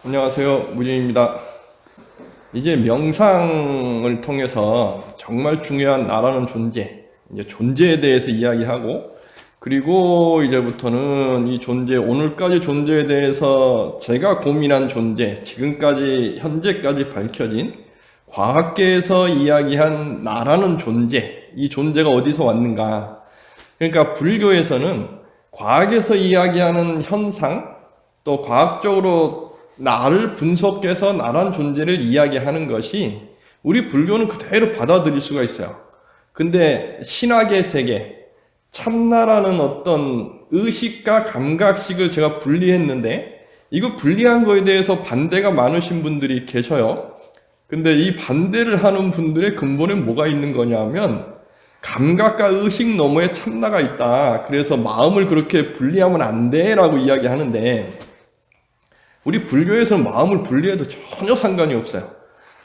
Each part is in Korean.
안녕하세요. 무진입니다. 이제 명상을 통해서 정말 중요한 나라는 존재, 이제 존재에 대해서 이야기하고, 그리고 이제부터는 이 존재, 오늘까지 존재에 대해서 제가 고민한 존재, 지금까지, 현재까지 밝혀진 과학계에서 이야기한 나라는 존재, 이 존재가 어디서 왔는가. 그러니까 불교에서는 과학에서 이야기하는 현상, 또 과학적으로 나를 분석해서 나란 존재를 이야기하는 것이 우리 불교는 그대로 받아들일 수가 있어요. 근데 신학의 세계, 참나라는 어떤 의식과 감각식을 제가 분리했는데, 이거 분리한 거에 대해서 반대가 많으신 분들이 계셔요. 근데 이 반대를 하는 분들의 근본에 뭐가 있는 거냐면 감각과 의식 너머에 참나가 있다. 그래서 마음을 그렇게 분리하면 안 돼 라고 이야기하는데, 우리 불교에서는 마음을 분리해도 전혀 상관이 없어요.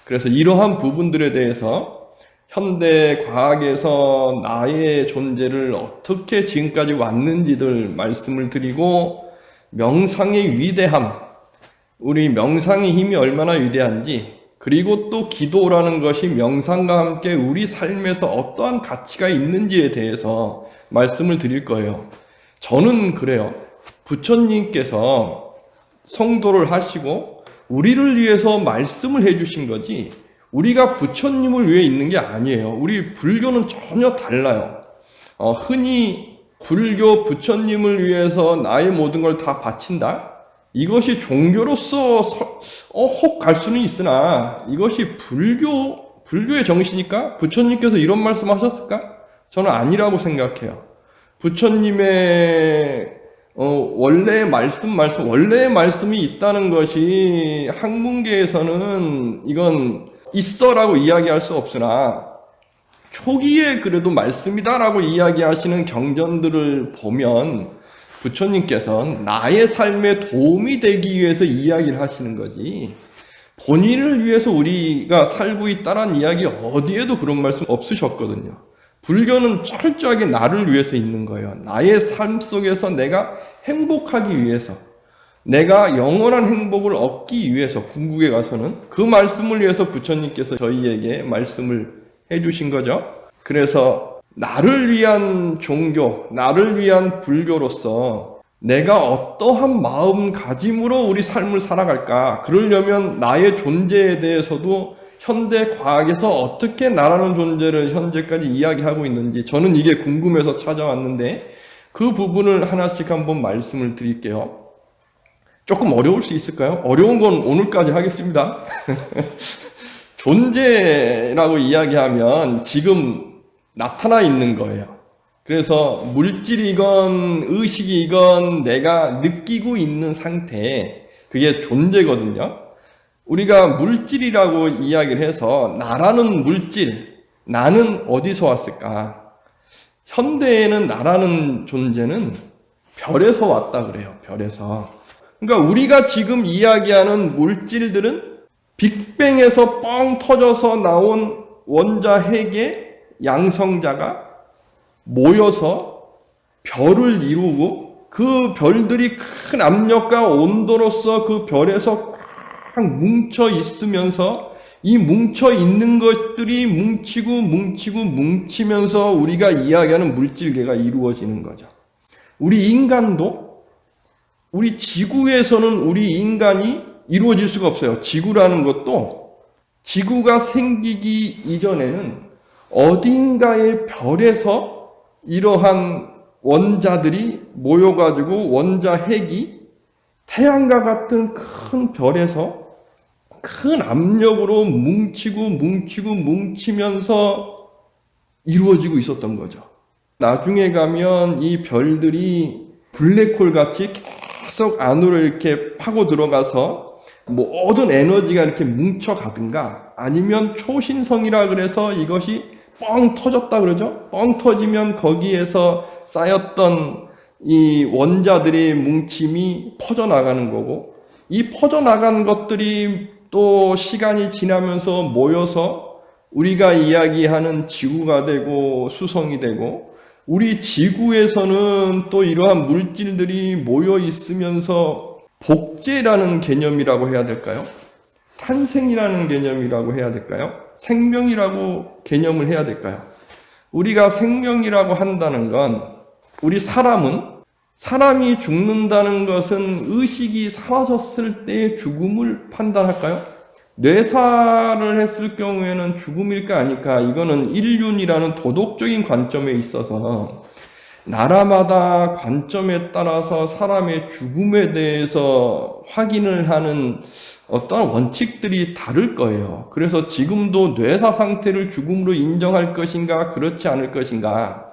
그래서 이러한 부분들에 대해서 현대 과학에서 나의 존재를 어떻게 지금까지 왔는지들 말씀을 드리고, 명상의 위대함, 우리 명상의 힘이 얼마나 위대한지, 그리고 또 기도라는 것이 명상과 함께 우리 삶에서 어떠한 가치가 있는지에 대해서 말씀을 드릴 거예요. 저는 그래요. 부처님께서 성도를 하시고 우리를 위해서 말씀을 해주신 거지, 우리가 부처님을 위해 있는 게 아니에요. 우리 불교는 전혀 달라요. 흔히 불교 부처님을 위해서 나의 모든 걸 다 바친다? 이것이 종교로서 혹 갈 수는 있으나, 이것이 불교의 정신일까? 부처님께서 이런 말씀 하셨을까? 저는 아니라고 생각해요. 부처님의 원래의 말씀이 있다는 것이 학문계에서는 이건 있어라고 이야기할 수 없으나, 초기에 그래도 말씀이다라고 이야기하시는 경전들을 보면 부처님께서는 나의 삶에 도움이 되기 위해서 이야기를 하시는 거지, 본인을 위해서 우리가 살고 있다는 이야기 어디에도 그런 말씀 없으셨거든요. 불교는 철저하게 나를 위해서 있는 거예요. 나의 삶 속에서 내가 행복하기 위해서, 내가 영원한 행복을 얻기 위해서, 궁극에 가서는 그 말씀을 위해서 부처님께서 저희에게 말씀을 해주신 거죠. 그래서 나를 위한 종교, 나를 위한 불교로서 내가 어떠한 마음가짐으로 우리 삶을 살아갈까? 그러려면 나의 존재에 대해서도 현대 과학에서 어떻게 나라는 존재를 현재까지 이야기하고 있는지, 저는 이게 궁금해서 찾아왔는데, 그 부분을 하나씩 한번 말씀을 드릴게요. 조금 어려울 수 있을까요? 어려운 건 오늘까지 하겠습니다. 존재라고 이야기하면 지금 나타나 있는 거예요. 그래서 물질이건 의식이건 내가 느끼고 있는 상태, 그게 존재거든요. 우리가 물질이라고 이야기를 해서 나라는 물질, 나는 어디서 왔을까? 현대에는 나라는 존재는 별에서 왔다 그래요. 별에서. 그러니까 우리가 지금 이야기하는 물질들은 빅뱅에서 뻥 터져서 나온 원자 핵의 양성자가 모여서 별을 이루고, 그 별들이 큰 압력과 온도로서 그 별에서 꽉 뭉쳐 있으면서, 이 뭉쳐 있는 것들이 뭉치면서 우리가 이야기하는 물질계가 이루어지는 거죠. 우리 인간도, 우리 지구에서는 우리 인간이 이루어질 수가 없어요. 지구라는 것도 지구가 생기기 이전에는 어딘가의 별에서 이러한 원자들이 모여가지고 원자 핵이 태양과 같은 큰 별에서 큰 압력으로 뭉치면서 이루어지고 있었던 거죠. 나중에 가면 이 별들이 블랙홀 같이 계속 안으로 이렇게 파고 들어가서 모든 에너지가 이렇게 뭉쳐가든가, 아니면 초신성이라 그래서 이것이 뻥 터졌다 그러죠. 뻥 터지면 거기에서 쌓였던 이 원자들의 뭉침이 퍼져나가는 거고, 이 퍼져나간 것들이 또 시간이 지나면서 모여서 우리가 이야기하는 지구가 되고 수성이 되고, 우리 지구에서는 또 이러한 물질들이 모여 있으면서 복제라는 개념이라고 해야 될까요? 탄생이라는 개념이라고 해야 될까요? 생명이라고 개념을 해야 될까요? 우리가 생명이라고 한다는 건, 우리 사람이 죽는다는 것은 의식이 사라졌을 때의 죽음을 판단할까요? 뇌사를 했을 경우에는 죽음일까 아닐까? 이거는 인륜이라는 도덕적인 관점에 있어서 나라마다 관점에 따라서 사람의 죽음에 대해서 확인을 하는 어떤 원칙들이 다를 거예요. 그래서 지금도 뇌사 상태를 죽음으로 인정할 것인가, 그렇지 않을 것인가,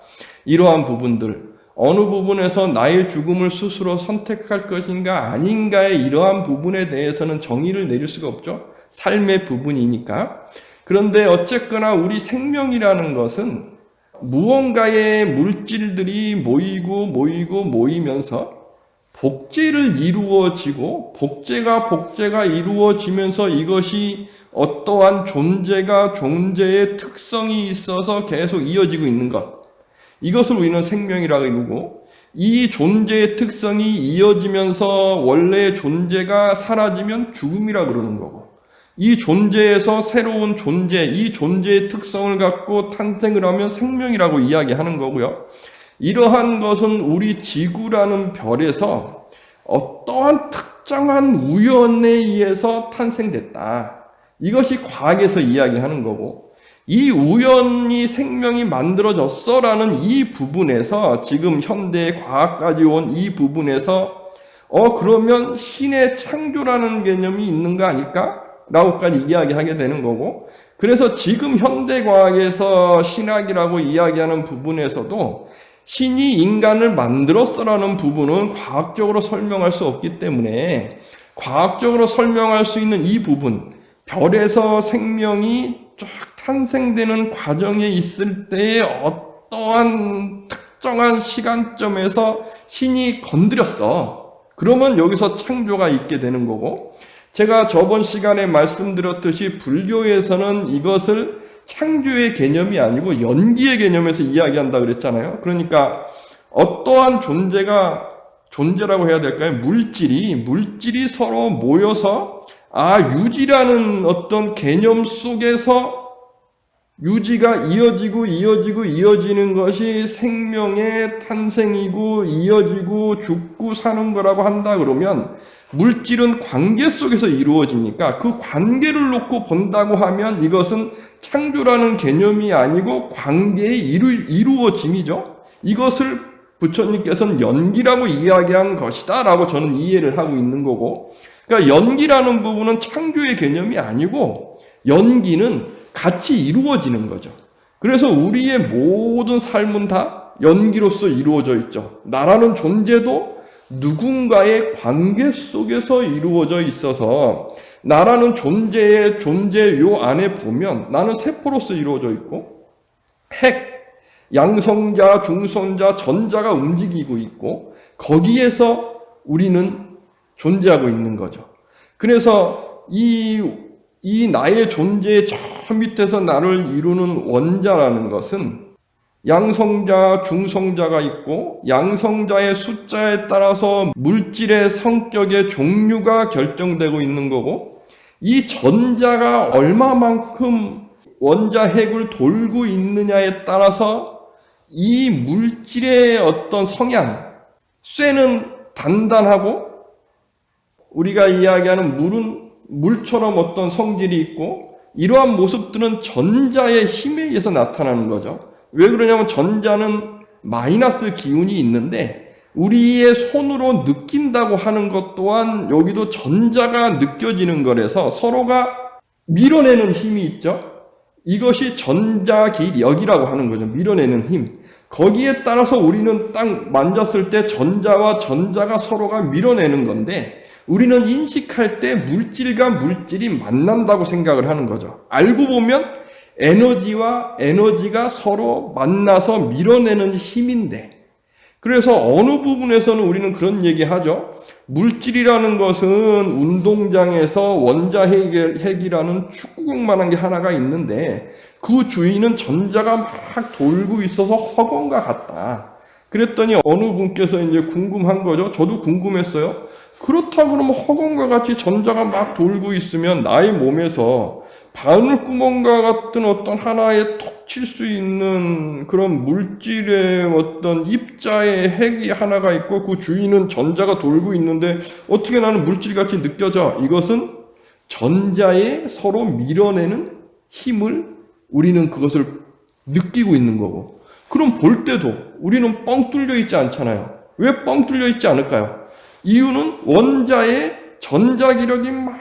이러한 부분들, 어느 부분에서 나의 죽음을 스스로 선택할 것인가 아닌가의 이러한 부분에 대해서는 정의를 내릴 수가 없죠. 삶의 부분이니까. 그런데 어쨌거나 우리 생명이라는 것은 무언가의 물질들이 모이면서 복제를 이루어지고, 복제가 이루어지면서 이것이 어떠한 존재의 특성이 있어서 계속 이어지고 있는 것, 이것을 우리는 생명이라고 이루고, 이 존재의 특성이 이어지면서 원래의 존재가 사라지면 죽음이라고 그러는 거고, 이 존재에서 새로운 존재, 이 존재의 특성을 갖고 탄생을 하면 생명이라고 이야기하는 거고요. 이러한 것은 우리 지구라는 별에서 어떠한 특정한 우연에 의해서 탄생됐다. 이것이 과학에서 이야기하는 거고, 이 우연이 생명이 만들어졌어라는 이 부분에서, 지금 현대 과학까지 온 이 부분에서 그러면 신의 창조라는 개념이 있는 거 아닐까? 라고까지 이야기하게 되는 거고, 그래서 지금 현대 과학에서 신학이라고 이야기하는 부분에서도 신이 인간을 만들었어라는 부분은 과학적으로 설명할 수 없기 때문에, 과학적으로 설명할 수 있는 이 부분, 별에서 생명이 쫙 탄생되는 과정에 있을 때의 어떠한 특정한 시간점에서 신이 건드렸어. 그러면 여기서 창조가 있게 되는 거고, 제가 저번 시간에 말씀드렸듯이 불교에서는 이것을 창조의 개념이 아니고 연기의 개념에서 이야기한다 그랬잖아요. 그러니까 어떠한 존재라고 해야 될까요? 물질이 서로 모여서 유지라는 어떤 개념 속에서 유지가 이어지는 것이 생명의 탄생이고, 이어지고 죽고 사는 거라고 한다 그러면, 물질은 관계 속에서 이루어지니까 그 관계를 놓고 본다고 하면 이것은 창조라는 개념이 아니고 관계의 이루어짐이죠. 이것을 부처님께서는 연기라고 이야기한 것이다 라고 저는 이해를 하고 있는 거고, 그러니까 연기라는 부분은 창조의 개념이 아니고 연기는 같이 이루어지는 거죠. 그래서 우리의 모든 삶은 다 연기로서 이루어져 있죠. 나라는 존재도 누군가의 관계 속에서 이루어져 있어서, 나라는 존재 요 안에 보면 나는 세포로서 이루어져 있고, 양성자, 중성자, 전자가 움직이고 있고, 거기에서 우리는 존재하고 있는 거죠. 그래서 이 나의 존재의 저 밑에서 나를 이루는 원자라는 것은 양성자, 중성자가 있고, 양성자의 숫자에 따라서 물질의 성격의 종류가 결정되고 있는 거고, 이 전자가 얼마만큼 원자 핵을 돌고 있느냐에 따라서 이 물질의 어떤 성향, 쇠는 단단하고, 우리가 이야기하는 물처럼 어떤 성질이 있고, 이러한 모습들은 전자의 힘에 의해서 나타나는 거죠. 왜 그러냐면 전자는 마이너스 기운이 있는데 우리의 손으로 느낀다고 하는 것 또한 여기도 전자가 느껴지는 거라서 서로가 밀어내는 힘이 있죠. 이것이 전자기력이라고 하는 거죠. 밀어내는 힘. 거기에 따라서 우리는 딱 만졌을 때 전자와 전자가 서로가 밀어내는 건데, 우리는 인식할 때 물질과 물질이 만난다고 생각을 하는 거죠. 알고 보면 에너지와 에너지가 서로 만나서 밀어내는 힘인데, 그래서 어느 부분에서는 우리는 그런 얘기하죠. 물질이라는 것은 운동장에서 원자핵이라는 축구공만한 게 하나가 있는데 그 주위는 전자가 막 돌고 있어서 허공과 같다. 그랬더니 어느 분께서 이제 궁금한 거죠. 저도 궁금했어요. 그 그렇다 그러면 허공과 같이 전자가 막 돌고 있으면 나의 몸에서 바늘구멍과 같은 어떤 하나에 톡 칠 수 있는 그런 물질의 어떤 입자의 핵이 하나가 있고 그 주위는 전자가 돌고 있는데 어떻게 나는 물질같이 느껴져? 이것은 전자에 서로 밀어내는 힘을 우리는 그것을 느끼고 있는 거고, 그럼 볼 때도 우리는 뻥 뚫려 있지 않잖아요. 왜 뻥 뚫려 있지 않을까요? 이유는 원자의 전자기력이 막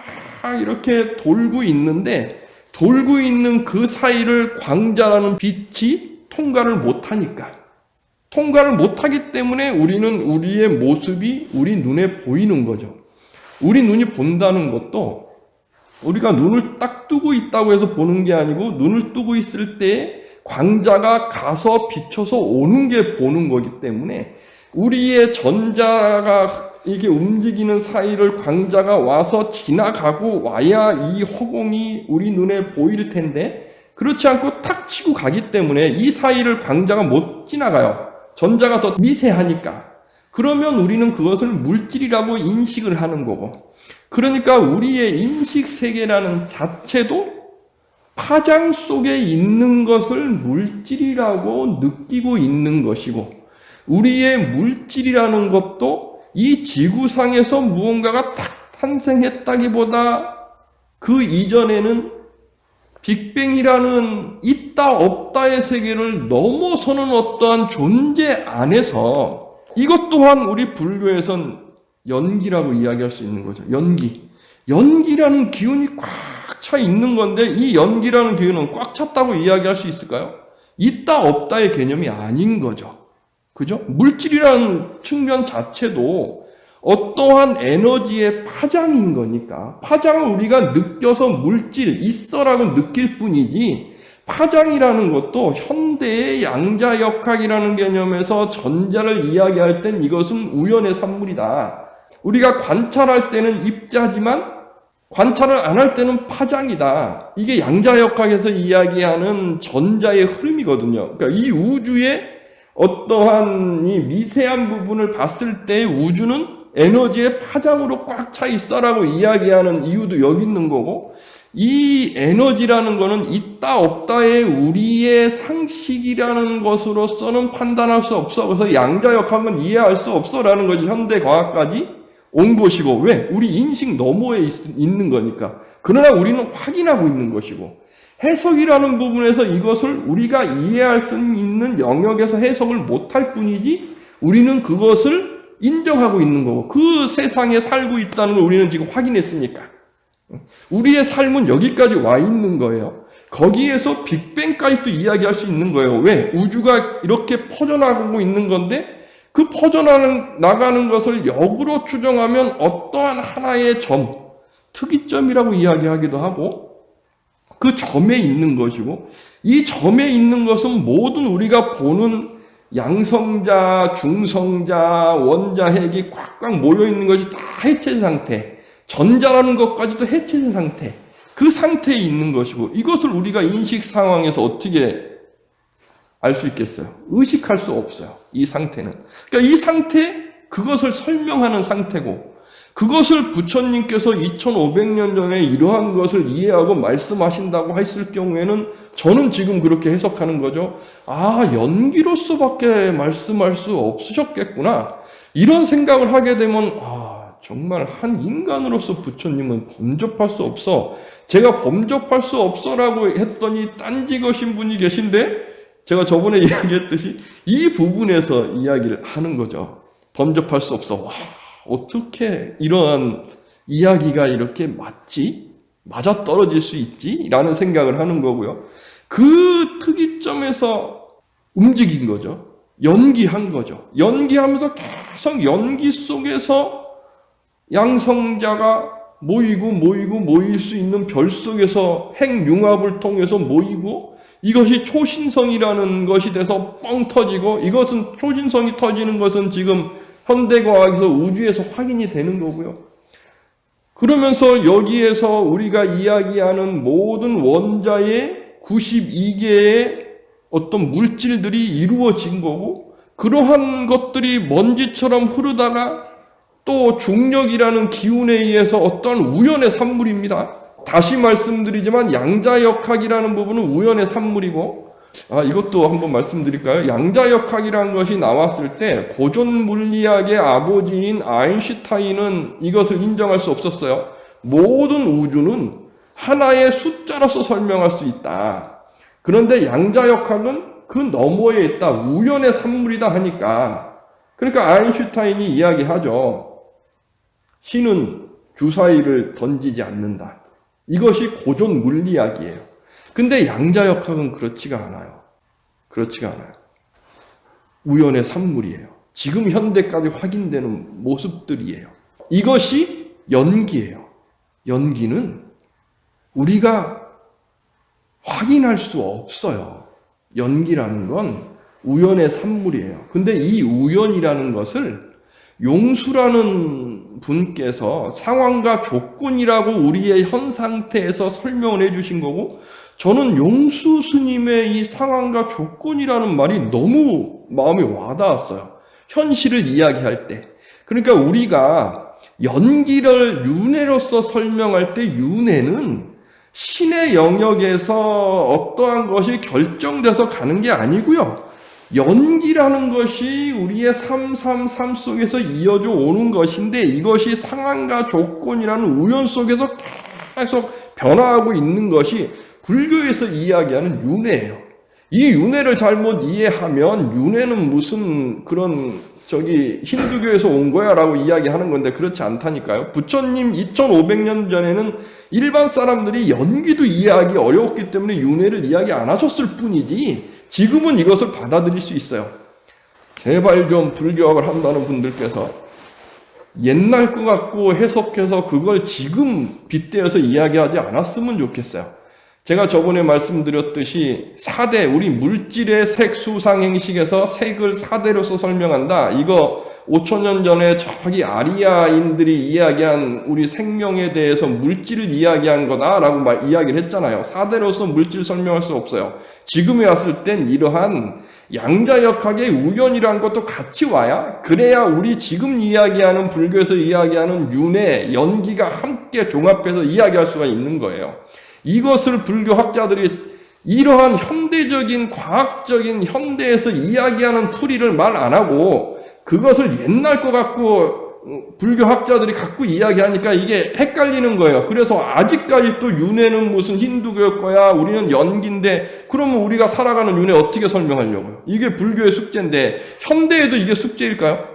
이렇게 돌고 있는데 돌고 있는 그 사이를 광자라는 빛이 통과를 못하니까, 통과를 못하기 때문에 우리는 우리의 모습이 우리 눈에 보이는 거죠. 우리 눈이 본다는 것도 우리가 눈을 딱 뜨고 있다고 해서 보는 게 아니고 눈을 뜨고 있을 때 광자가 가서 비춰서 오는 게 보는 거기 때문에 우리의 전자가 이게 움직이는 사이를 광자가 와서 지나가고 와야 이 허공이 우리 눈에 보일 텐데 그렇지 않고 탁 치고 가기 때문에 이 사이를 광자가 못 지나가요. 전자가 더 미세하니까. 그러면 우리는 그것을 물질이라고 인식을 하는 거고, 그러니까 우리의 인식 세계라는 자체도 파장 속에 있는 것을 물질이라고 느끼고 있는 것이고, 우리의 물질이라는 것도 이 지구상에서 무언가가 딱 탄생했다기보다 그 이전에는 빅뱅이라는 있다 없다의 세계를 넘어서는 어떠한 존재 안에서, 이것 또한 우리 불교에선 연기라고 이야기할 수 있는 거죠. 연기라는 기운이 꽉 차 있는 건데 이 연기라는 기운은 꽉 찼다고 이야기할 수 있을까요? 있다 없다의 개념이 아닌 거죠. 그죠? 물질이라는 측면 자체도 어떠한 에너지의 파장인 거니까, 파장을 우리가 느껴서 물질, 있어라고 느낄 뿐이지, 파장이라는 것도 현대의 양자역학이라는 개념에서 전자를 이야기할 땐 이것은 우연의 산물이다. 우리가 관찰할 때는 입자지만 관찰을 안 할 때는 파장이다. 이게 양자역학에서 이야기하는 전자의 흐름이거든요. 그러니까 이 우주의 어떠한 이 미세한 부분을 봤을 때 우주는 에너지의 파장으로 꽉 차 있어라고 이야기하는 이유도 여기 있는 거고, 이 에너지라는 거는 있다 없다의 우리의 상식이라는 것으로서는 판단할 수 없어. 그래서 양자역학은 이해할 수 없어라는 것이 현대 과학까지 온 것이고, 왜? 우리 인식 너머에 있는 거니까. 그러나 우리는 확인하고 있는 것이고, 해석이라는 부분에서 이것을 우리가 이해할 수 있는 영역에서 해석을 못할 뿐이지 우리는 그것을 인정하고 있는 거고, 그 세상에 살고 있다는 걸 우리는 지금 확인했으니까 우리의 삶은 여기까지 와 있는 거예요. 거기에서 빅뱅까지도 이야기할 수 있는 거예요. 왜? 우주가 이렇게 퍼져나가고 있는 건데 그 퍼져나가는 것을 역으로 추정하면 어떠한 하나의 점, 특이점이라고 이야기하기도 하고, 그 점에 있는 것이고, 이 점에 있는 것은 모든 우리가 보는 양성자, 중성자, 원자, 핵이 꽉꽉 모여있는 것이 다 해체 상태, 전자라는 것까지도 해체된 상태, 그 상태에 있는 것이고, 이것을 우리가 인식 상황에서 어떻게 알 수 있겠어요? 의식할 수 없어요. 이 상태는. 그러니까 이 상태, 그것을 설명하는 상태고, 그것을 부처님께서 2500년 전에 이러한 것을 이해하고 말씀하신다고 했을 경우에는 저는 지금 그렇게 해석하는 거죠. 아, 연기로서밖에 말씀할 수 없으셨겠구나. 이런 생각을 하게 되면 정말 한 인간으로서 부처님은 범접할 수 없어. 제가 범접할 수 없어라고 했더니 딴지거신 분이 계신데 제가 저번에 이야기했듯이 이 부분에서 이야기를 하는 거죠. 범접할 수 없어. 와, 어떻게 이러한 이야기가 이렇게 맞지? 맞아떨어질 수 있지? 라는 생각을 하는 거고요. 그 특이점에서 움직인 거죠. 연기한 거죠. 연기하면서 계속 연기 속에서 양성자가 모일 수 있는 별 속에서 핵융합을 통해서 모이고, 이것이 초신성이라는 것이 돼서 뻥 터지고, 이것은 초신성이 터지는 것은 지금 현대과학에서 우주에서 확인이 되는 거고요. 그러면서 여기에서 우리가 이야기하는 모든 원자의 92개의 어떤 물질들이 이루어진 거고, 그러한 것들이 먼지처럼 흐르다가 또 중력이라는 기운에 의해서 어떠한 우연의 산물입니다. 다시 말씀드리지만 양자역학이라는 부분은 우연의 산물이고, 이것도 한번 말씀드릴까요? 양자역학이라는 것이 나왔을 때 고전 물리학의 아버지인 아인슈타인은 이것을 인정할 수 없었어요. 모든 우주는 하나의 숫자로서 설명할 수 있다. 그런데 양자역학은 그 너머에 있다. 우연의 산물이다 하니까, 그러니까 아인슈타인이 이야기하죠. 신은 주사위를 던지지 않는다. 이것이 고전 물리학이에요. 근데 양자역학은 그렇지가 않아요. 그렇지가 않아요. 우연의 산물이에요. 지금 현대까지 확인되는 모습들이에요. 이것이 연기예요. 연기는 우리가 확인할 수 없어요. 연기라는 건 우연의 산물이에요. 근데 이 우연이라는 것을 용수라는 분께서 상황과 조건이라고 우리의 현 상태에서 설명을 해주신 거고, 저는 용수 스님의 이 상황과 조건이라는 말이 너무 마음에 와닿았어요. 현실을 이야기할 때. 그러니까 우리가 연기를 윤회로서 설명할 때 윤회는 신의 영역에서 어떠한 것이 결정돼서 가는 게 아니고요. 연기라는 것이 우리의 삶 속에서 이어져 오는 것인데, 이것이 상황과 조건이라는 우연 속에서 계속 변화하고 있는 것이 불교에서 이야기하는 윤회예요. 이 윤회를 잘못 이해하면 윤회는 무슨 그런 힌두교에서 온 거야 라고 이야기하는 건데 그렇지 않다니까요. 부처님 2500년 전에는 일반 사람들이 연기도 이해하기 어려웠기 때문에 윤회를 이야기 안 하셨을 뿐이지, 지금은 이것을 받아들일 수 있어요. 제발 좀 불교학을 한다는 분들께서 옛날 것 같고 해석해서 그걸 지금 빗대어서 이야기하지 않았으면 좋겠어요. 제가 저번에 말씀드렸듯이 4대, 우리 물질의 색, 수, 상, 행식에서 색을 4대로서 설명한다. 이거 5000년 전에 저기 아리아인들이 이야기한 우리 생명에 대해서 물질을 이야기한 거다라고 이야기를 했잖아요. 4대로서 물질 설명할 수 없어요. 지금에 왔을 땐 이러한 양자역학의 우연이라는 것도 같이 와야, 그래야 우리 지금 이야기하는 불교에서 이야기하는 윤회, 연기가 함께 종합해서 이야기할 수가 있는 거예요. 이것을 불교학자들이 이러한 현대적인 과학적인 현대에서 이야기하는 풀이를 말 안 하고 그것을 옛날 거 갖고 불교학자들이 갖고 이야기하니까 이게 헷갈리는 거예요. 그래서 아직까지 또 윤회는 무슨 힌두교일 거야, 우리는 연기인데, 그러면 우리가 살아가는 윤회 어떻게 설명하려고요? 이게 불교의 숙제인데 현대에도 이게 숙제일까요?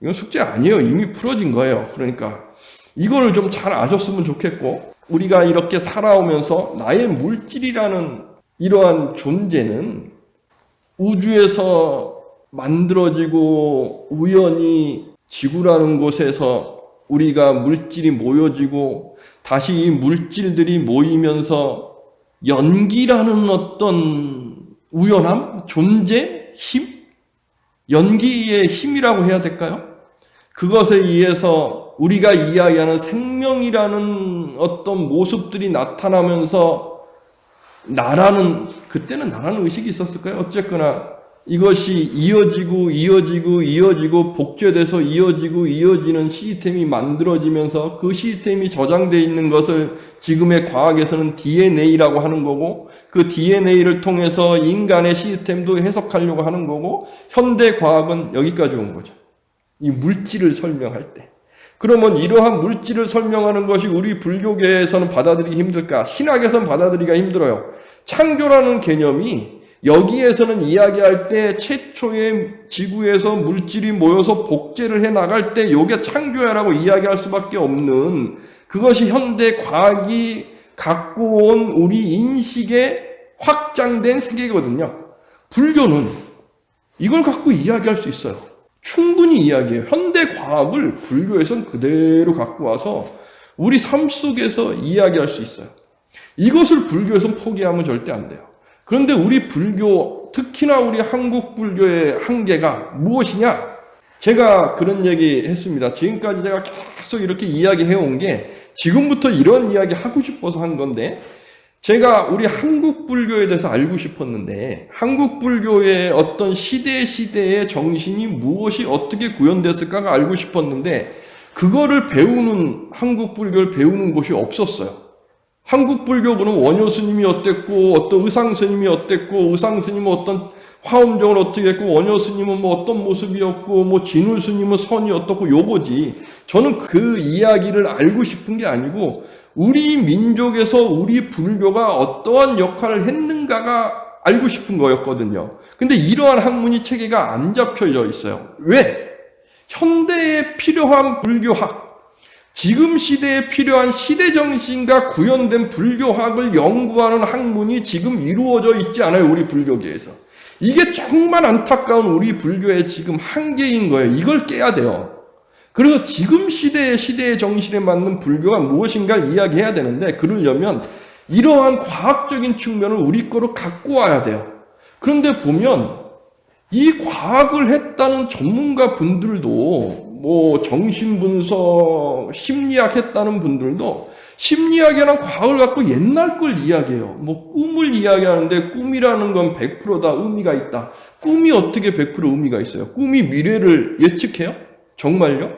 이건 숙제 아니에요. 이미 풀어진 거예요. 그러니까 이거를 좀 잘 아셨으면 좋겠고, 우리가 이렇게 살아오면서 나의 물질이라는 이러한 존재는 우주에서 만들어지고 우연히 지구라는 곳에서 우리가 물질이 모여지고 다시 이 물질들이 모이면서 연기라는 어떤 우연함, 존재, 힘? 연기의 힘이라고 해야 될까요? 그것에 의해서 우리가 이야기하는 생명이라는 어떤 모습들이 나타나면서 그때는 나라는 의식이 있었을까요? 어쨌거나 이것이 이어지고 복제돼서 이어지는 시스템이 만들어지면서 그 시스템이 저장되어 있는 것을 지금의 과학에서는 DNA라고 하는 거고, 그 DNA를 통해서 인간의 시스템도 해석하려고 하는 거고, 현대 과학은 여기까지 온 거죠. 이 물질을 설명할 때. 그러면 이러한 물질을 설명하는 것이 우리 불교계에서는 받아들이기 힘들까? 신학에서는 받아들이기가 힘들어요. 창조라는 개념이 여기에서는 이야기할 때 최초의 지구에서 물질이 모여서 복제를 해 나갈 때 이게 창조야라고 이야기할 수밖에 없는, 그것이 현대 과학이 갖고 온 우리 인식의 확장된 세계거든요. 불교는 이걸 갖고 이야기할 수 있어요. 충분히 이야기해요. 현대 과학을 불교에서는 그대로 갖고 와서 우리 삶 속에서 이야기할 수 있어요. 이것을 불교에서는 포기하면 절대 안 돼요. 그런데 우리 불교, 특히나 우리 한국 불교의 한계가 무엇이냐? 제가 그런 얘기 했습니다. 지금까지 제가 계속 이렇게 이야기해 온 게 지금부터 이런 이야기 하고 싶어서 한 건데, 제가 우리 한국 불교에 대해서 알고 싶었는데, 한국 불교의 어떤 시대의 정신이 무엇이 어떻게 구현됐을까가 알고 싶었는데, 그거를 배우는, 한국 불교를 배우는 곳이 없었어요. 한국 불교는 원효 스님이 어땠고, 어떤 의상 스님이 어땠고, 의상 스님은 어떤 화엄정을 어떻게 했고, 원효 스님은 뭐 어떤 모습이었고, 뭐 진울 스님은 선이 어떻고, 요거지. 저는 그 이야기를 알고 싶은 게 아니고, 우리 민족에서 우리 불교가 어떠한 역할을 했는가가 알고 싶은 거였거든요. 근데 이러한 학문이 체계가 안 잡혀져 있어요. 왜? 현대에 필요한 불교학, 지금 시대에 필요한 시대정신과 구현된 불교학을 연구하는 학문이 지금 이루어져 있지 않아요, 우리 불교계에서. 이게 정말 안타까운 우리 불교의 지금 한계인 거예요. 이걸 깨야 돼요. 그래서 지금 시대의 정신에 맞는 불교가 무엇인가를 이야기해야 되는데, 그러려면 이러한 과학적인 측면을 우리 거로 갖고 와야 돼요. 그런데 보면 이 과학을 했다는 전문가 분들도, 뭐 정신분석, 심리학 했다는 분들도 심리학이라는 과학을 갖고 옛날 걸 이야기해요. 뭐 꿈을 이야기하는데 꿈이라는 건 100%다 의미가 있다. 꿈이 어떻게 100% 의미가 있어요? 꿈이 미래를 예측해요? 정말요?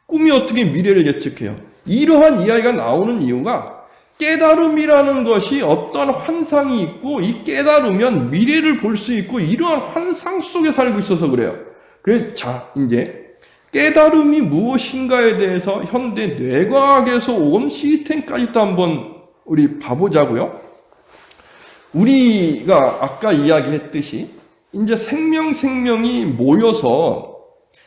꿈이 어떻게 미래를 예측해요? 이러한 이야기가 나오는 이유가, 깨달음이라는 것이 어떤 환상이 있고, 이 깨달으면 미래를 볼 수 있고, 이러한 환상 속에 살고 있어서 그래요. 그래서 자, 이제 깨달음이 무엇인가에 대해서 현대 뇌과학에서 온 시스템까지도 한번 우리 봐보자고요. 우리가 아까 이야기했듯이 이제 생명이 모여서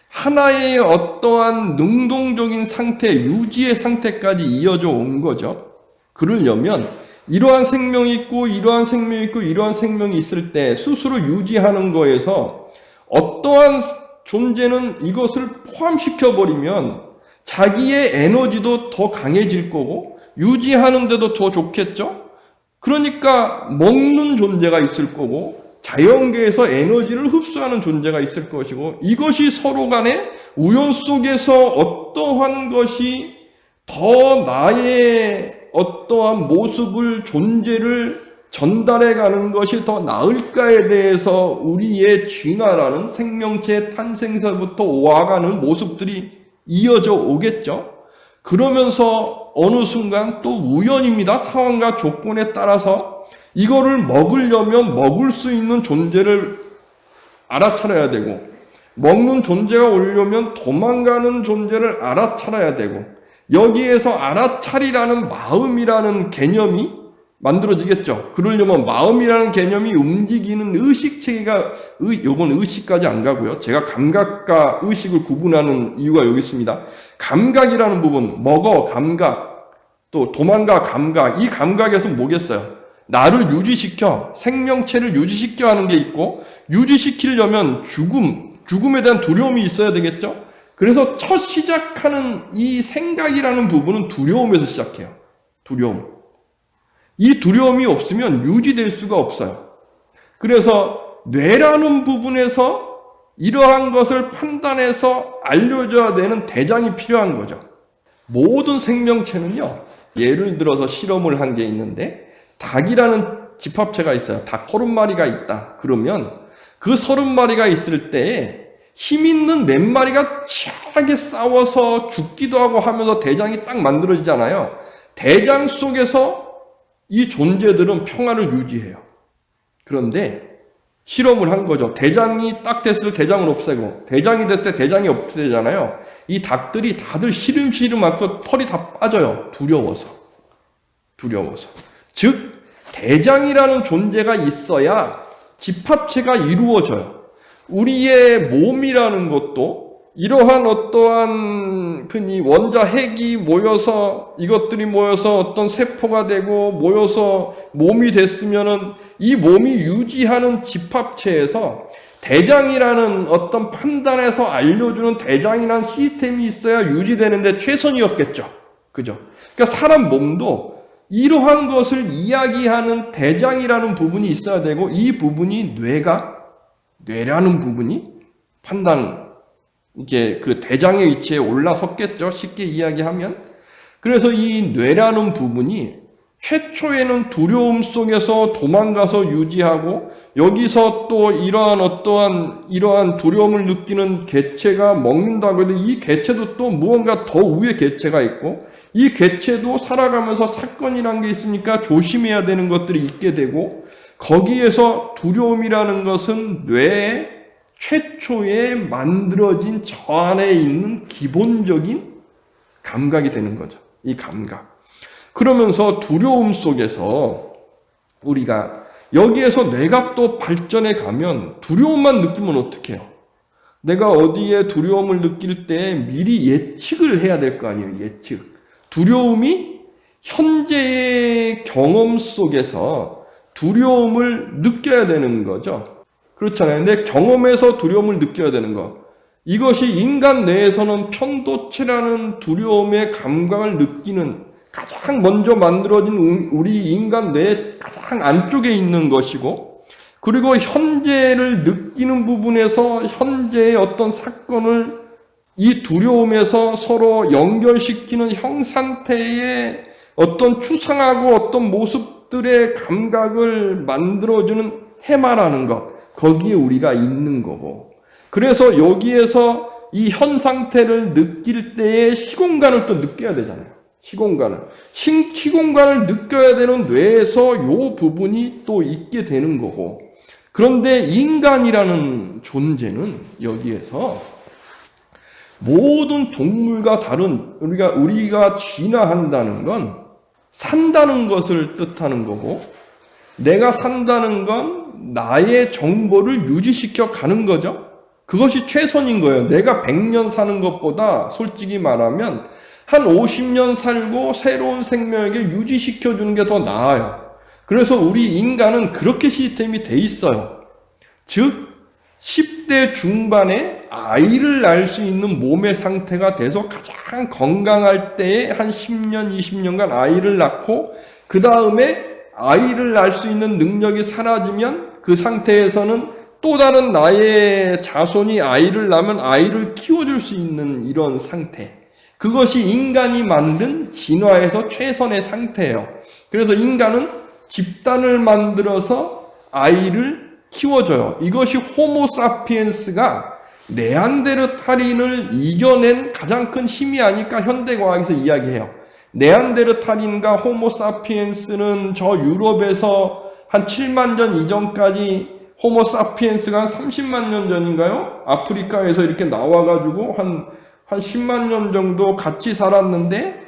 하나의 어떠한 능동적인 상태, 유지의 상태까지 이어져 온 거죠. 그러려면 이러한 생명이 있고 이러한 생명이 있고 이러한 생명이 있을 때 스스로 유지하는 거에서 어떠한 존재는 이것을 포함시켜 버리면 자기의 에너지도 더 강해질 거고 유지하는데도 더 좋겠죠. 그러니까 먹는 존재가 있을 거고 자연계에서 에너지를 흡수하는 존재가 있을 것이고, 이것이 서로 간에 우연 속에서 어떠한 것이 더 나의 어떠한 모습을, 존재를 전달해 가는 것이 더 나을까에 대해서 우리의 진화라는 생명체의 탄생서부터 와가는 모습들이 이어져 오겠죠. 그러면서 어느 순간 또 우연입니다. 상황과 조건에 따라서 이거를 먹으려면 먹을 수 있는 존재를 알아차려야 되고, 먹는 존재가 오려면 도망가는 존재를 알아차려야 되고, 여기에서 알아차리라는 마음이라는 개념이 만들어지겠죠. 그러려면 마음이라는 개념이 움직이는 의식체계가, 요건 의식까지 안 가고요. 제가 감각과 의식을 구분하는 이유가 여기 있습니다. 감각이라는 부분, 먹어, 감각, 또 도망가, 감각. 이 감각에서 뭐겠어요? 나를 유지시켜, 생명체를 유지시켜 하는 게 있고, 유지시키려면 죽음에 대한 두려움이 있어야 되겠죠? 그래서 첫 시작하는 이 생각이라는 부분은 두려움에서 시작해요. 두려움. 이 두려움이 없으면 유지될 수가 없어요. 그래서 뇌라는 부분에서 이러한 것을 판단해서 알려줘야 되는 대장이 필요한 거죠. 모든 생명체는요, 예를 들어서 실험을 한 게 있는데, 닭이라는 집합체가 있어요. 닭 30마리가 있다. 그러면 그 30마리가 있을 때에 힘 있는 몇 마리가 치열하게 싸워서 죽기도 하고 하면서 대장이 딱 만들어지잖아요. 대장 속에서 이 존재들은 평화를 유지해요. 그런데 실험을 한 거죠. 대장이 딱 됐을 때 대장을 없애고, 대장이 됐을 때 대장이 없애잖아요. 이 닭들이 다들 시름시름 않고 털이 다 빠져요. 두려워서. 즉 대장이라는 존재가 있어야 집합체가 이루어져요. 우리의 몸이라는 것도 이러한 어떠한 흔히 원자 핵이 모여서, 이것들이 모여서 어떤 세포가 되고 모여서 몸이 됐으면은 이 몸이 유지하는 집합체에서 대장이라는 어떤 판단에서 알려주는 대장이라는 시스템이 있어야 유지되는데 최선이었겠죠. 그죠? 그러니까 사람 몸도 이러한 것을 이야기하는 대장이라는 부분이 있어야 되고, 이 부분이 뇌라는 부분이 이게 그 대장의 위치에 올라섰겠죠. 쉽게 이야기하면. 그래서 이 뇌라는 부분이 최초에는 두려움 속에서 도망가서 유지하고 여기서 또 이러한 두려움을 느끼는 개체가 먹는다고 해도 이 개체도 또 무언가 더 위의 개체가 있고 이 개체도 살아가면서 사건이란 게 있으니까 조심해야 되는 것들이 있게 되고 거기에서 두려움이라는 것은 뇌에 최초에 만들어진 저 안에 있는 기본적인 감각이 되는 거죠. 이 감각. 그러면서 두려움 속에서 우리가 여기에서 뇌가 또 발전해 가면 두려움만 느끼면 어떡해요? 내가 어디에 두려움을 느낄 때 미리 예측을 해야 될 거 아니에요. 예측. 두려움이 현재의 경험 속에서 두려움을 느껴야 되는 거죠. 그렇잖아요. 내 경험에서 두려움을 느껴야 되는 거. 이것이 인간 뇌에서는 편도체라는 두려움의 감각을 느끼는 가장 먼저 만들어진 우리 인간 뇌의 가장 안쪽에 있는 것이고 그리고 현재를 느끼는 부분에서 현재의 어떤 사건을 이 두려움에서 서로 연결시키는 형상태의 어떤 추상하고 어떤 모습들의 감각을 만들어주는 해마라는 것 거기에 우리가 있는 거고 그래서 여기에서 이 현 상태를 느낄 때의 시공간을 또 느껴야 되잖아요. 시공간을 느껴야 되는 뇌에서 요 부분이 또 있게 되는 거고 그런데 인간이라는 존재는 여기에서 모든 동물과 다른 우리가 진화한다는 건 산다는 것을 뜻하는 거고 내가 산다는 건 나의 정보를 유지시켜 가는 거죠. 그것이 최선인 거예요. 내가 100년 사는 것보다 솔직히 말하면 한 50년 살고 새로운 생명에게 유지시켜 주는 게 더 나아요. 그래서 우리 인간은 그렇게 시스템이 돼 있어요. 즉 10대 중반에 아이를 낳을 수 있는 몸의 상태가 돼서 가장 건강할 때에 한 10년, 20년간 아이를 낳고 그 다음에 아이를 낳을 수 있는 능력이 사라지면 그 상태에서는 또 다른 나의 자손이 아이를 낳으면 아이를 키워줄 수 있는 이런 상태. 그것이 인간이 만든 진화에서 최선의 상태예요. 그래서 인간은 집단을 만들어서 아이를 키워줘요. 이것이 호모사피엔스가 네안데르탈인을 이겨낸 가장 큰 힘이 아닐까 현대과학에서 이야기해요. 네안데르탈인과 호모사피엔스는 저 유럽에서 한 7만 년 이전까지 호모사피엔스가 한 30만 년 전인가요? 아프리카에서 이렇게 나와가지고 한 10만 년 정도 같이 살았는데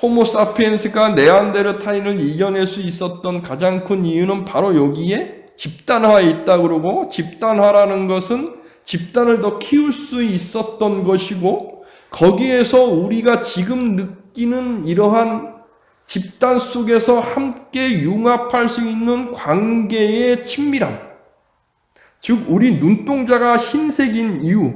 호모사피엔스가 네안데르탈인을 이겨낼 수 있었던 가장 큰 이유는 바로 여기에 집단화에 있다 그러고 집단화라는 것은 집단을 더 키울 수 있었던 것이고 거기에서 우리가 지금 느끼는 이러한 집단 속에서 함께 융합할 수 있는 관계의 친밀함 즉 우리 눈동자가 흰색인 이유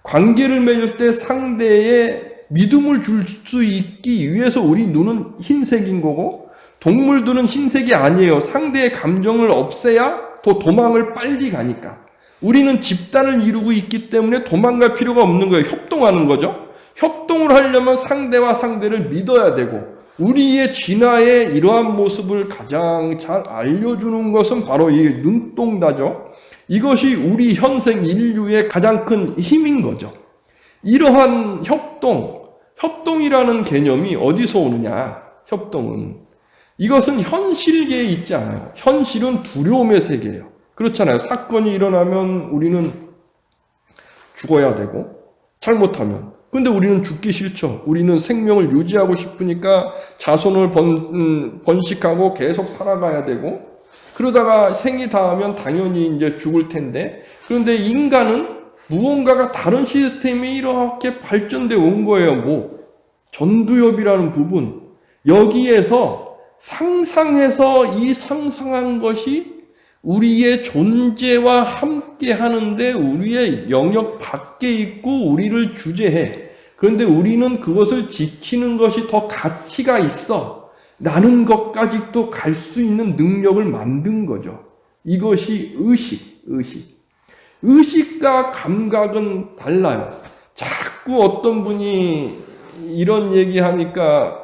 관계를 맺을 때 상대의 믿음을 줄 수 있기 위해서 우리 눈은 흰색인 거고 동물들은 흰색이 아니에요. 상대의 감정을 없애야 더 도망을 빨리 가니까. 우리는 집단을 이루고 있기 때문에 도망갈 필요가 없는 거예요. 협동하는 거죠. 협동을 하려면 상대와 상대를 믿어야 되고 우리의 진화의 이러한 모습을 가장 잘 알려주는 것은 바로 이 눈동자죠. 이것이 우리 현생 인류의 가장 큰 힘인 거죠. 이러한 협동이라는 개념이 어디서 오느냐? 협동은 이것은 현실계에 있지 않아요. 현실은 두려움의 세계예요. 그렇잖아요. 사건이 일어나면 우리는 죽어야 되고 잘못하면 근데 우리는 죽기 싫죠. 우리는 생명을 유지하고 싶으니까 자손을 번식하고 계속 살아가야 되고 그러다가 생이 닿으면 당연히 이제 죽을 텐데 그런데 인간은 무언가가 다른 시스템이 이렇게 발전돼 온 거예요. 전두엽이라는 부분 여기에서 상상해서 이 상상한 것이 우리의 존재와 함께 하는데 우리의 영역 밖에 있고 우리를 주재해. 그런데 우리는 그것을 지키는 것이 더 가치가 있어 라는 것까지 또 갈 수 있는 능력을 만든 거죠. 이것이 의식과 감각은 달라요. 자꾸 어떤 분이 이런 얘기하니까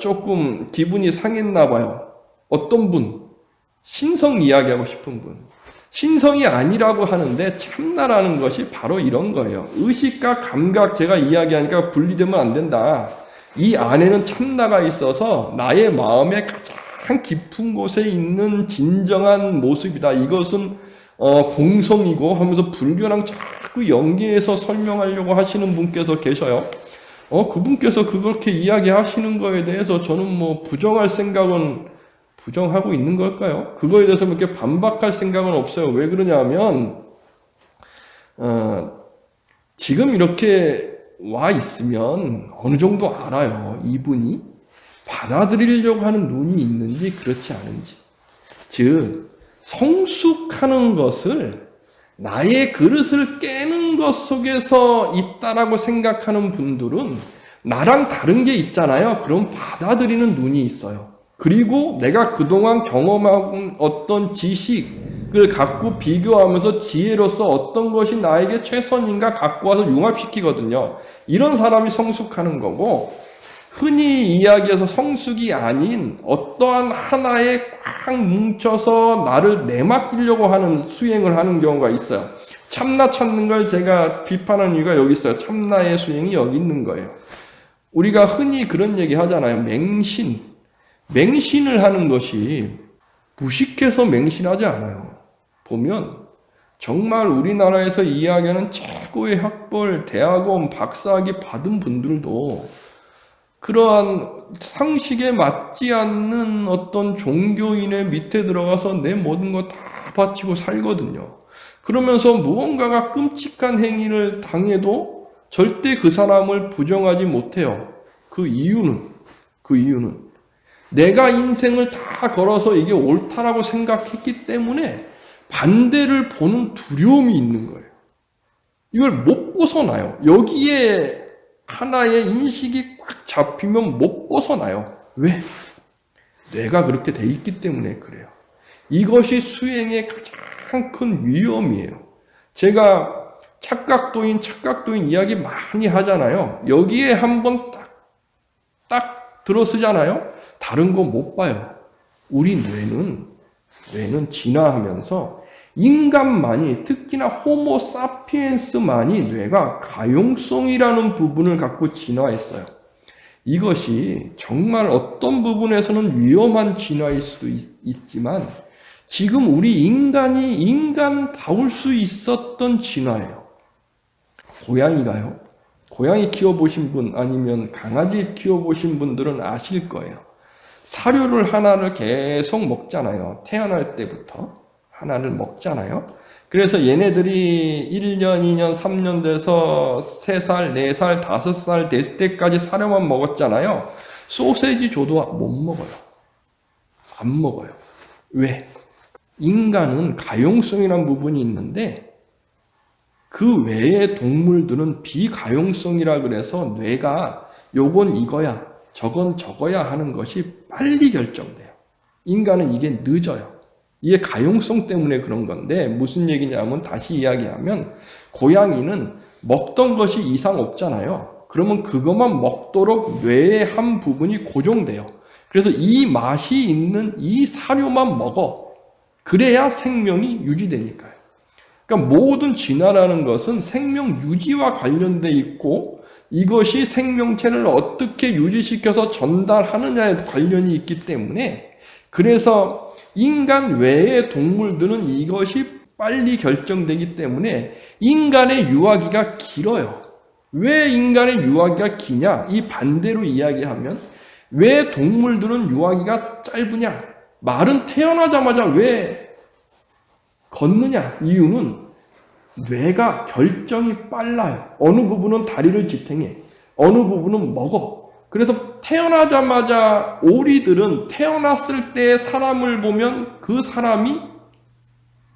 조금 기분이 상했나 봐요. 어떤 분? 신성 이야기하고 싶은 분. 신성이 아니라고 하는데 참나라는 것이 바로 이런 거예요. 의식과 감각, 제가 이야기하니까 분리되면 안 된다. 이 안에는 참나가 있어서 나의 마음의 가장 깊은 곳에 있는 진정한 모습이다. 이것은 공성이고 하면서 불교랑 자꾸 연계해서 설명하려고 하시는 분께서 계셔요. 그분께서 그렇게 이야기하시는 거에 대해서 저는 뭐 부정할 생각은 부정하고 있는 걸까요? 그거에 대해서 이렇게 반박할 생각은 없어요. 왜 그러냐면 지금 이렇게 와 있으면 어느 정도 알아요. 이분이 받아들이려고 하는 눈이 있는지 그렇지 않은지. 즉 성숙하는 것을 나의 그릇을 깨는 것 속에서 있다라고 생각하는 분들은 나랑 다른 게 있잖아요. 그럼 받아들이는 눈이 있어요. 그리고 내가 그동안 경험한 어떤 지식을 갖고 비교하면서 지혜로서 어떤 것이 나에게 최선인가 갖고 와서 융합시키거든요. 이런 사람이 성숙하는 거고, 흔히 이야기해서 성숙이 아닌 어떠한 하나에 꽉 뭉쳐서 나를 내맡기려고 하는 수행을 하는 경우가 있어요. 참나 찾는 걸 제가 비판하는 이유가 여기 있어요. 참나의 수행이 여기 있는 거예요. 우리가 흔히 그런 얘기 하잖아요. 맹신을 하는 것이 무식해서 맹신하지 않아요. 보면 정말 우리나라에서 이야기하는 최고의 학벌, 대학원, 박사학위 받은 분들도 그러한 상식에 맞지 않는 어떤 종교인의 밑에 들어가서 내 모든 거 다 바치고 살거든요. 그러면서 무언가가 끔찍한 행위를 당해도 절대 그 사람을 부정하지 못해요. 그 이유는 내가 인생을 다 걸어서 이게 옳다라고 생각했기 때문에 반대를 보는 두려움이 있는 거예요. 이걸 못 벗어나요. 여기에 하나의 인식이 꽉 잡히면 못 벗어나요. 왜? 뇌가 그렇게 돼 있기 때문에 그래요. 이것이 수행의 가장 큰 위험이에요. 제가 착각도인 이야기 많이 하잖아요. 여기에 한번 딱 들어서잖아요. 다른 거 못 봐요. 우리 뇌는 진화하면서 인간만이, 특히나 호모 사피엔스만이 뇌가 가용성이라는 부분을 갖고 진화했어요. 이것이 정말 어떤 부분에서는 위험한 진화일 수도 있지만 지금 우리 인간이 인간다울 수 있었던 진화예요. 고양이가요. 고양이 키워보신 분 아니면 강아지 키워보신 분들은 아실 거예요. 사료를 하나를 계속 먹잖아요. 태어날 때부터 하나를 먹잖아요. 그래서 얘네들이 1년, 2년, 3년 돼서 3살, 4살, 5살 됐을 때까지 사료만 먹었잖아요. 소세지 줘도 못 먹어요. 안 먹어요. 왜? 인간은 가용성이라는 부분이 있는데 그 외의 동물들은 비가용성이라 그래서 뇌가 요건 이거야, 저건 저거야 하는 것이 빨리 결정돼요. 인간은 이게 늦어요. 이게 가용성 때문에 그런 건데 무슨 얘기냐면 다시 이야기하면 고양이는 먹던 것이 이상 없잖아요. 그러면 그것만 먹도록 뇌의 한 부분이 고정돼요. 그래서 이 맛이 있는 이 사료만 먹어. 그래야 생명이 유지되니까요. 그러니까 모든 진화라는 것은 생명 유지와 관련돼 있고 이것이 생명체를 어떻게 유지시켜서 전달하느냐에 관련이 있기 때문에 그래서 인간 외의 동물들은 이것이 빨리 결정되기 때문에 인간의 유아기가 길어요. 왜 인간의 유아기가 기냐? 이 반대로 이야기하면 왜 동물들은 유아기가 짧으냐? 말은 태어나자마자 왜 걷느냐? 이유는 뇌가 결정이 빨라요. 어느 부분은 다리를 지탱해. 어느 부분은 먹어. 그래서 태어나자마자 오리들은 태어났을 때 사람을 보면 그 사람이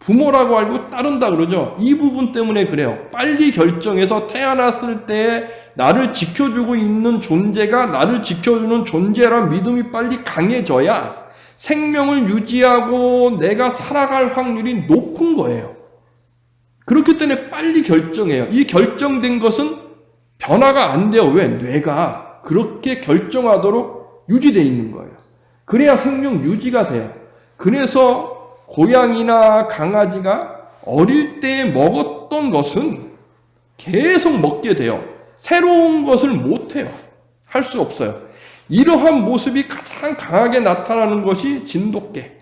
부모라고 알고 따른다 그러죠. 이 부분 때문에 그래요. 빨리 결정해서 태어났을 때 나를 지켜주고 있는 존재가 나를 지켜주는 존재란 믿음이 빨리 강해져야 생명을 유지하고 내가 살아갈 확률이 높은 거예요. 그렇기 때문에 빨리 결정해요. 이 결정된 것은 변화가 안 돼요. 왜? 뇌가 그렇게 결정하도록 유지되어 있는 거예요. 그래야 생명 유지가 돼요. 그래서 고양이나 강아지가 어릴 때 먹었던 것은 계속 먹게 돼요. 새로운 것을 못해요. 할 수 없어요. 이러한 모습이 가장 강하게 나타나는 것이 진돗개.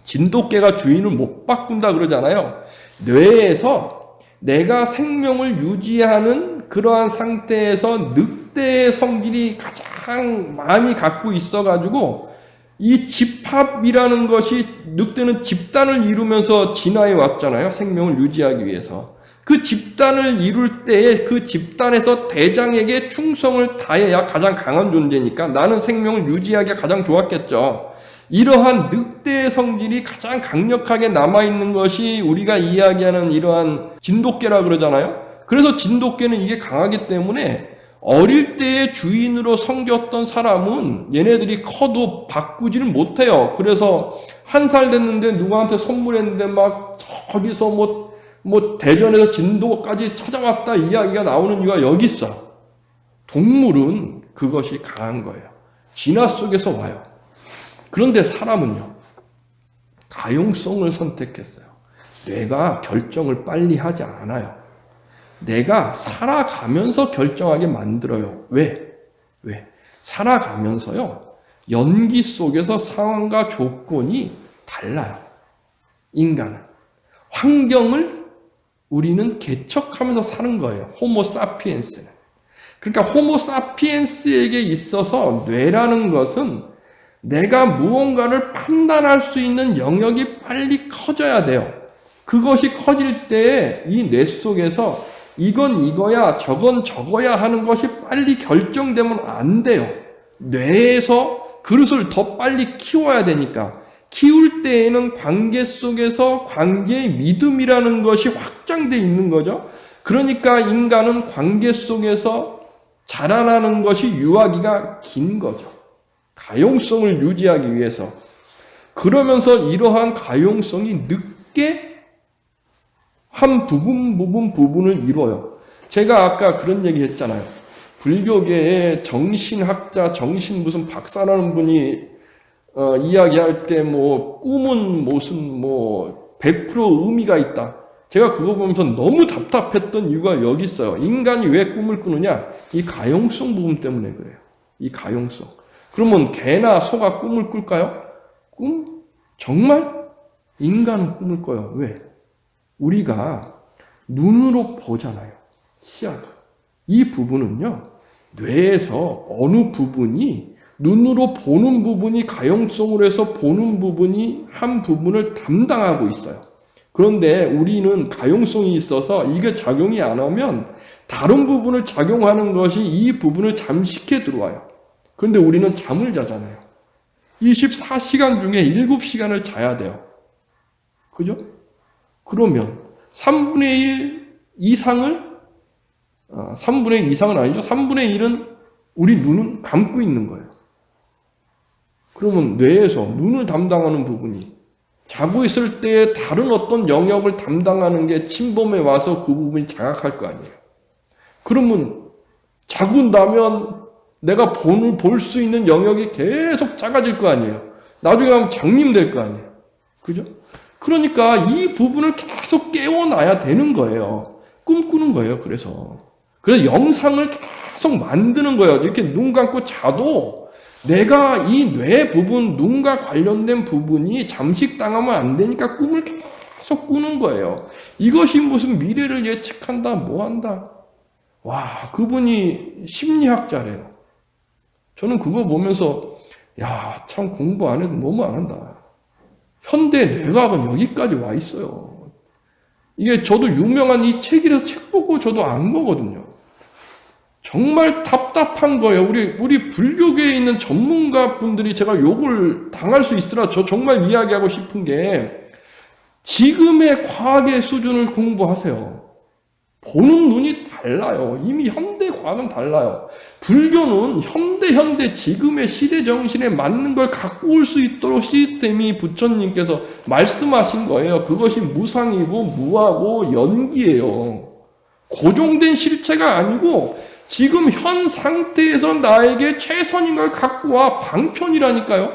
진돗개가 주인을 못 바꾼다 그러잖아요. 뇌에서 내가 생명을 유지하는 그러한 상태에서 늑대의 성질이 가장 많이 갖고 있어가지고 이 집합이라는 것이, 늑대는 집단을 이루면서 진화해 왔잖아요. 생명을 유지하기 위해서. 그 집단을 이룰 때에 그 집단에서 대장에게 충성을 다해야 가장 강한 존재니까 나는 생명을 유지하기가 가장 좋았겠죠. 이러한 늑대의 성질이 가장 강력하게 남아있는 것이 우리가 이야기하는 이러한 진돗개라 그러잖아요. 그래서 진돗개는 이게 강하기 때문에 어릴 때의 주인으로 섬겼던 사람은 얘네들이 커도 바꾸지를 못해요. 그래서 1살 됐는데 누구한테 선물했는데 막 저기서 뭐 대전에서 진도까지 찾아왔다 이야기가 나오는 이유가 여기 있어. 동물은 그것이 강한 거예요. 진화 속에서 와요. 그런데 사람은요, 가용성을 선택했어요. 뇌가 결정을 빨리 하지 않아요. 내가 살아가면서 결정하게 만들어요. 왜? 살아가면서요, 연기 속에서 상황과 조건이 달라요. 인간은. 환경을 우리는 개척하면서 사는 거예요. 호모 사피엔스는. 그러니까 호모 사피엔스에게 있어서 뇌라는 것은 내가 무언가를 판단할 수 있는 영역이 빨리 커져야 돼요. 그것이 커질 때 이 뇌 속에서 이건 이거야, 저건 저거야 하는 것이 빨리 결정되면 안 돼요. 뇌에서 그릇을 더 빨리 키워야 되니까. 키울 때에는 관계 속에서 관계의 믿음이라는 것이 확장되어 있는 거죠. 그러니까 인간은 관계 속에서 자라나는 것이 유아기가 긴 거죠. 가용성을 유지하기 위해서. 그러면서 이러한 가용성이 늦게 한 부분을 이뤄요. 제가 아까 그런 얘기 했잖아요. 불교계의 정신학자, 정신 무슨 박사라는 분이 이야기할 때 꿈은 무슨 100% 의미가 있다. 제가 그거 보면서 너무 답답했던 이유가 여기 있어요. 인간이 왜 꿈을 꾸느냐? 이 가용성 부분 때문에 그래요. 이 가용성. 그러면 개나 소가 꿈을 꿀까요? 정말? 인간은 꿈을 꿔요. 왜? 우리가 눈으로 보잖아요. 시야가. 이 부분은요, 뇌에서 어느 부분이, 눈으로 보는 부분이 가용성으로 해서 보는 부분이 한 부분을 담당하고 있어요. 그런데 우리는 가용성이 있어서 이게 작용이 안 하면 다른 부분을 작용하는 것이 이 부분을 잠식해 들어와요. 그런데 우리는 잠을 자잖아요. 24시간 중에 7시간을 자야 돼요. 그죠? 그러면 3분의 1 이상을, 3분의 1 이상은 아니죠. 3분의 1은 우리 눈은 감고 있는 거예요. 그러면 뇌에서 눈을 담당하는 부분이 자고 있을 때 다른 어떤 영역을 담당하는 게 침범해 와서 그 부분이 장악할 거 아니에요. 그러면 자고 나면 내가 볼 수 있는 영역이 계속 작아질 거 아니에요. 나중에 가면 장님 될 거 아니에요. 그죠? 그러니까 이 부분을 계속 깨워놔야 되는 거예요. 꿈꾸는 거예요. 그래서 영상을 계속 만드는 거예요. 이렇게 눈 감고 자도 내가 이 뇌 부분, 눈과 관련된 부분이 잠식당하면 안 되니까 꿈을 계속 꾸는 거예요. 이것이 무슨 미래를 예측한다, 뭐 한다. 와, 그분이 심리학자래요. 저는 그거 보면서 야, 참 공부 안 해도 너무 안 한다. 현대 뇌과학은 여기까지 와 있어요. 이게 저도 유명한 이 책이라서 책 보고 저도 안 거거든요. 정말 답답한 거예요. 우리 불교계에 있는 전문가 분들이 제가 욕을 당할 수 있으나 저 정말 이야기하고 싶은 게 지금의 과학의 수준을 공부하세요. 보는 눈이 달라요. 이미 현대 과학은 달라요. 불교는 현대 지금의 시대 정신에 맞는 걸 갖고 올 수 있도록 시스템이 부처님께서 말씀하신 거예요. 그것이 무상이고 무하고 연기예요. 고정된 실체가 아니고 지금 현 상태에서 나에게 최선인 걸 갖고 와. 방편이라니까요.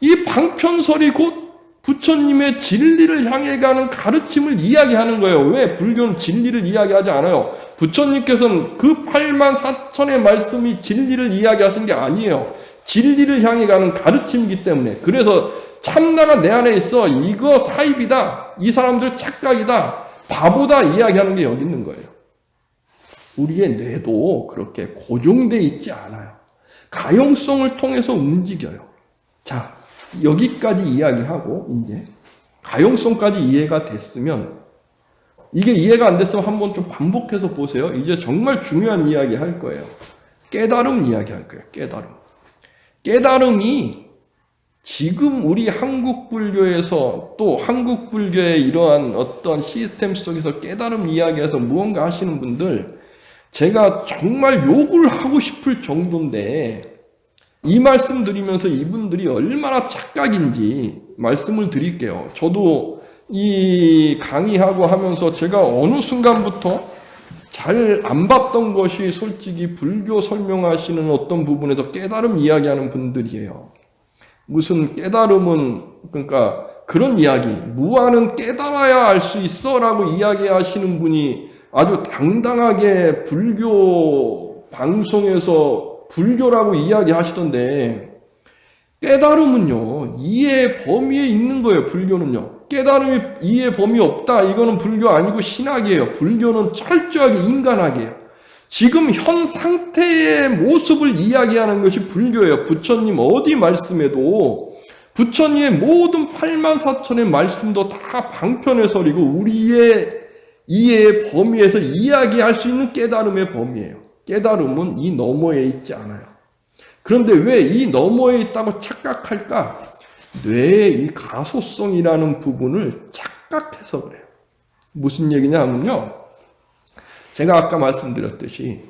이 방편설이 곧 부처님의 진리를 향해 가는 가르침을 이야기하는 거예요. 왜? 불교는 진리를 이야기하지 않아요. 부처님께서는 그 84,000의 말씀이 진리를 이야기하신 게 아니에요. 진리를 향해 가는 가르침이기 때문에. 그래서 참나가 내 안에 있어. 이거 사입이다. 이 사람들 착각이다. 바보다 이야기하는 게 여기 있는 거예요. 우리의 뇌도 그렇게 고정되어 있지 않아요. 가용성을 통해서 움직여요. 자, 여기까지 이야기하고 이제 가용성까지 이해가 됐으면, 이게 이해가 안 됐으면 한번 좀 반복해서 보세요. 이제 정말 중요한 이야기 할 거예요. 깨달음 이야기 할 거예요. 깨달음이 지금 우리 한국 불교에서, 또 한국 불교의 이러한 어떤 시스템 속에서 깨달음 이야기해서 무언가 하시는 분들, 제가 정말 욕을 하고 싶을 정도인데, 이 말씀 드리면서 이분들이 얼마나 착각인지 말씀을 드릴게요. 저도 이 강의하고 하면서 제가 어느 순간부터 잘 안 봤던 것이 솔직히 불교 설명하시는 어떤 부분에서 깨달음 이야기하는 분들이에요. 무슨 깨달음은, 그러니까 그런 이야기, 무아는 깨달아야 알 수 있어 라고 이야기하시는 분이 아주 당당하게 불교 방송에서 불교라고 이야기하시던데, 깨달음은요, 이해의 범위에 있는 거예요. 불교는요. 깨달음이 이해의 범위 없다, 이거는 불교 아니고 신학이에요. 불교는 철저하게 인간학이에요. 지금 현 상태의 모습을 이야기하는 것이 불교예요. 부처님 어디 말씀에도, 부처님의 모든 84,000의 말씀도 다 방편해설이고 우리의 이해의 범위에서 이야기할 수 있는 깨달음의 범위예요. 깨달음은 이 너머에 있지 않아요. 그런데 왜 이 너머에 있다고 착각할까? 뇌의 이 가소성이라는 부분을 착각해서 그래요. 무슨 얘기냐 하면요, 제가 아까 말씀드렸듯이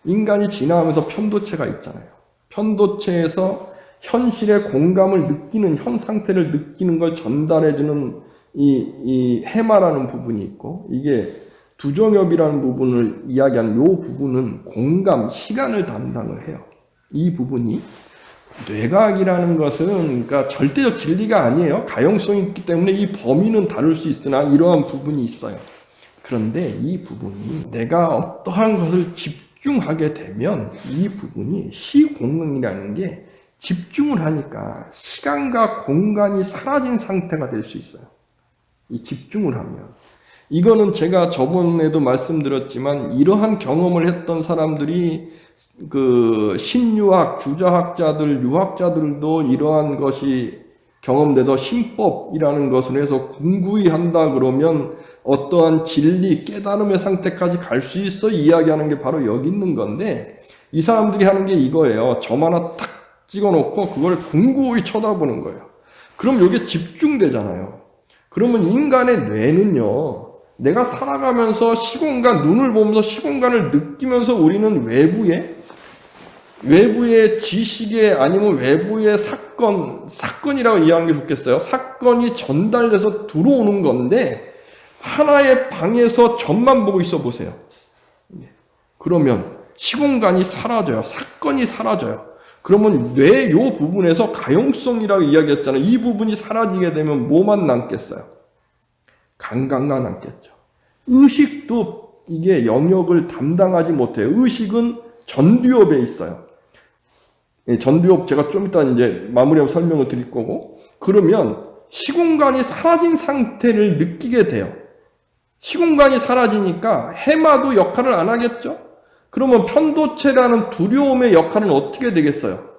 인간이 진화하면서 편도체가 있잖아요. 편도체에서 현실의 공감을 느끼는, 현 상태를 느끼는 걸 전달해주는 이 해마라는 부분이 있고, 이게 두정엽이라는 부분을 이야기하는 이 부분은 공감, 시간을 담당을 해요. 이 부분이, 뇌과학이라는 것은 그러니까 절대적 진리가 아니에요. 가용성이 있기 때문에 이 범위는 다룰 수 있으나 이러한 부분이 있어요. 그런데 이 부분이 내가 어떠한 것을 집중하게 되면 이 부분이 시공능이라는 게 집중을 하니까 시간과 공간이 사라진 상태가 될 수 있어요. 이 집중을 하면. 이거는 제가 저번에도 말씀드렸지만 이러한 경험을 했던 사람들이 그 신유학, 주자학자들, 유학자들도 이러한 것이 경험돼서 신법이라는 것을 해서 공부히 한다 그러면 어떠한 진리, 깨달음의 상태까지 갈 수 있어 이야기하는 게 바로 여기 있는 건데, 이 사람들이 하는 게 이거예요. 점 하나 탁 찍어놓고 그걸 공고히 쳐다보는 거예요. 그럼 이게 집중되잖아요. 그러면 인간의 뇌는요, 내가 살아가면서 시공간, 눈을 보면서 시공간을 느끼면서 우리는 외부의 지식에, 아니면 외부의 사건이라고 이해하는 게 좋겠어요. 사건이 전달돼서 들어오는 건데, 하나의 방에서 점만 보고 있어 보세요. 그러면 시공간이 사라져요. 사건이 사라져요. 그러면 뇌 요 부분에서 가용성이라고 이야기했잖아요. 이 부분이 사라지게 되면 뭐만 남겠어요? 감각만 남겠죠. 의식도 이게 영역을 담당하지 못해요. 의식은 전두엽에 있어요. 전두엽 제가 좀 이따 이제 마무리하고 설명을 드릴 거고, 그러면 시공간이 사라진 상태를 느끼게 돼요. 시공간이 사라지니까 해마도 역할을 안 하겠죠? 그러면 편도체라는 두려움의 역할은 어떻게 되겠어요?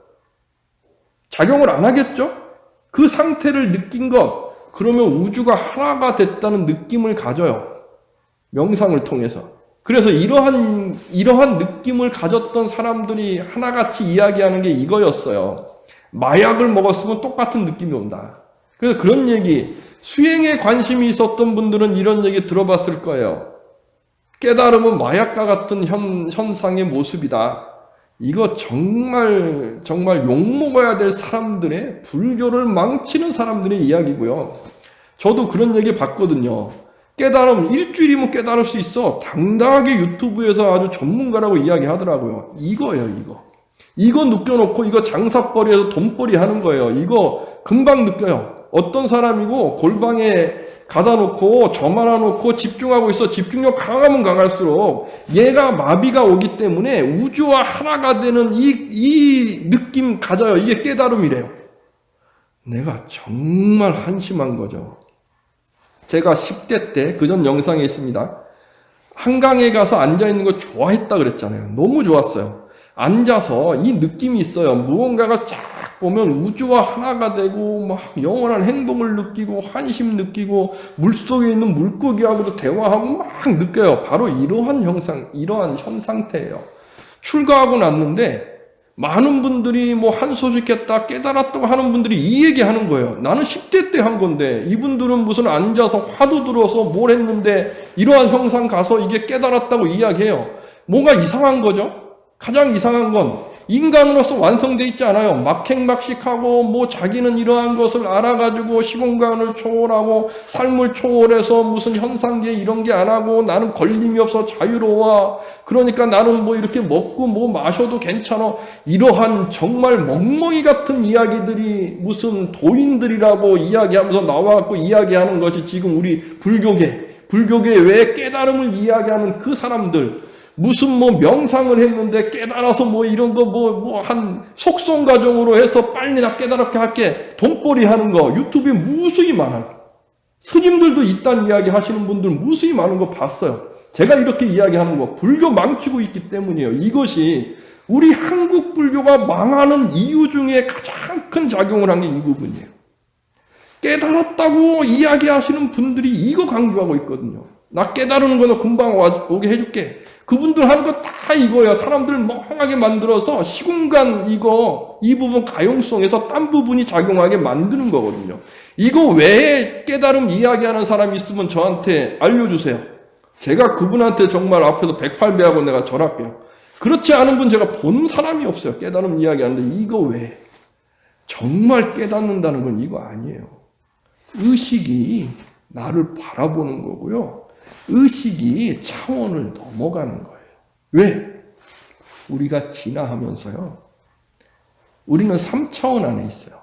작용을 안 하겠죠? 그 상태를 느낀 것, 그러면 우주가 하나가 됐다는 느낌을 가져요. 명상을 통해서. 그래서 이러한 느낌을 가졌던 사람들이 하나같이 이야기하는 게 이거였어요. 마약을 먹었으면 똑같은 느낌이 온다. 그래서 그런 얘기, 수행에 관심이 있었던 분들은 이런 얘기 들어봤을 거예요. 깨달음은 마약과 같은 현상의 모습이다. 이거 정말 욕먹어야 될 사람들의, 불교를 망치는 사람들의 이야기고요. 저도 그런 얘기 봤거든요. 깨달음, 일주일이면 깨달을 수 있어. 당당하게 유튜브에서 아주 전문가라고 이야기하더라고요. 이거예요, 이거. 이거 느껴놓고 이거 장사벌이에서 돈벌이 하는 거예요. 이거 금방 느껴요. 어떤 사람이고 골방에 가다 놓고 저만아 놓고 집중하고 있어. 집중력 강하면 강할수록 얘가 마비가 오기 때문에 우주와 하나가 되는 이 느낌 가져요. 이게 깨달음이래요. 내가 정말 한심한 거죠. 제가 10대 때 그전 영상에 있습니다. 한강에 가서 앉아있는 거 좋아했다 그랬잖아요. 너무 좋았어요. 앉아서 이 느낌이 있어요. 무언가가 쫙 보면 우주와 하나가 되고 막 영원한 행복을 느끼고 한심 느끼고 물속에 있는 물고기하고도 대화하고 막 느껴요. 바로 이러한 현 상태예요. 출가하고 났는데 많은 분들이 뭐 한 소식 했다 깨달았다고 하는 분들이 이 얘기 하는 거예요. 나는 10대 때 한 건데 이분들은 무슨 앉아서 화두 들어서 뭘 했는데 이러한 형상 가서 이게 깨달았다고 이야기해요. 뭔가 이상한 거죠. 가장 이상한 건 인간으로서 완성되어 있지 않아요. 막행막식하고 뭐 자기는 이러한 것을 알아가지고 시공간을 초월하고 삶을 초월해서 무슨 현상계 이런 게 안 하고 나는 걸림이 없어 자유로워. 그러니까 나는 뭐 이렇게 먹고 뭐 마셔도 괜찮아. 이러한 정말 멍멍이 같은 이야기들이 무슨 도인들이라고 이야기하면서 나와갖고 이야기하는 것이 지금 우리 불교계 왜 깨달음을 이야기하는 그 사람들 무슨 뭐 명상을 했는데 깨달아서 뭐 이런 거 뭐 한 속성 과정으로 해서 빨리 나 깨달게 할게 돈벌이 하는 거 유튜브에 무수히 많아요. 스님들도 이딴 이야기 하시는 분들 무수히 많은 거 봤어요. 제가 이렇게 이야기하는 거 불교 망치고 있기 때문이에요. 이것이 우리 한국 불교가 망하는 이유 중에 가장 큰 작용을 한 게 이 부분이에요. 깨달았다고 이야기하시는 분들이 이거 강조하고 있거든요. 나 깨달은 거는 금방 오게 해줄게. 그분들 하는 거 다 이거예요. 사람들 멍하게 만들어서 시공간 이 부분 가용성에서 딴 부분이 작용하게 만드는 거거든요. 이거 외에 깨달음 이야기하는 사람이 있으면 저한테 알려주세요. 제가 그분한테 정말 앞에서 108배하고 내가 절할게요. 그렇지 않은 분 제가 본 사람이 없어요. 깨달음 이야기하는데 이거 외에. 정말 깨닫는다는 건 이거 아니에요. 의식이 나를 바라보는 거고요. 의식이 차원을 넘어가는 거예요. 왜? 우리가 진화하면서요. 우리는 3차원 안에 있어요.